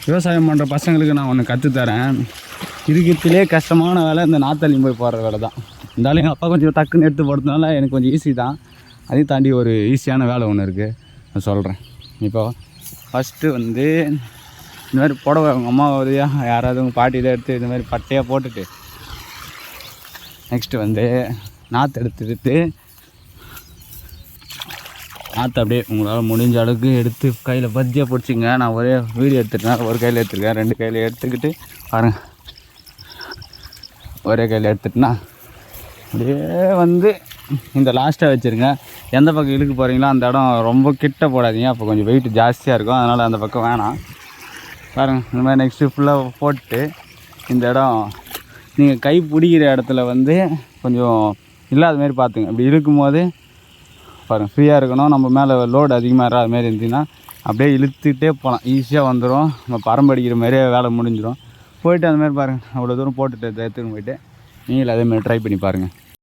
விவசாயம் பண்ணுற பசங்களுக்கு நான் ஒன்று கற்றுத்தரேன். இருக்கிறதுலே கஷ்டமான வேலை இந்த நாத்தள்ளி போய் போடுற வேலை தான். இருந்தாலும் எங்கள் அப்பா கொஞ்சம் டக்குன்னு எடுத்து போடுறதுனால எனக்கு கொஞ்சம் ஈஸி தான். அதையும் தாண்டி ஒரு ஈஸியான வேலை ஒன்று இருக்குது, நான் சொல்கிறேன். இப்போ ஃபஸ்ட்டு வந்து இந்த மாதிரி புடவை அவங்க அம்மா வழியாக யாராவது உங்கள் பாட்டி இதை எடுத்து இந்த மாதிரி பட்டையாக போட்டுட்டு நெக்ஸ்ட்டு வந்து நாற்று எடுத்துக்கிட்டு நாற்று அப்படியே உங்களால் முடிஞ்ச அளவுக்கு எடுத்து கையில் பத்தியாக பிடிச்சிங்க. நான் ஒரே வீடியோ எடுத்துட்டேன், ஒரு கையில் எடுத்துருக்கேன், 2 கையில் எடுத்துக்கிட்டு பாருங்கள். ஒரே கையில் எடுத்துட்டுனா அப்படியே வந்து இந்த லாஸ்ட்டாக வச்சுருங்க. எந்த பக்கம் இழுக்க போகிறீங்களோ அந்த இடம் ரொம்ப கிட்ட போடாதீங்க, அப்போ கொஞ்சம் வெயிட் ஜாஸ்தியாக இருக்கும். அதனால் அந்த பக்கம் வேணாம். பாருங்கள் இந்த மாதிரி நெக்ஸ்ட்டு ஃபுல்லாக போட்டு இந்த இடம் நீங்கள் கை பிடிக்கிற இடத்துல வந்து கொஞ்சம் இல்லாத மாரி பார்த்துங்க. இப்படி இழுக்கும் போது பாருங்கள் ஃப்ரீயாக இருக்கணும். நம்ம மேலே லோடு அதிகமாக அது மாதிரி இருந்துச்சுன்னா அப்படியே இழுத்துக்கிட்டே போகலாம், ஈஸியாக வந்துடும். நம்ம பரம்பு அடிக்கிற மாதிரியே வேலை முடிஞ்சிடும். போயிட்டு அந்த மாதிரி பாருங்கள், அவ்வளோ தூரம் போட்டுட்டு எடுத்துன்னு போயிட்டு நீங்களும் அதேமாதிரி ட்ரை பண்ணி பாருங்கள்.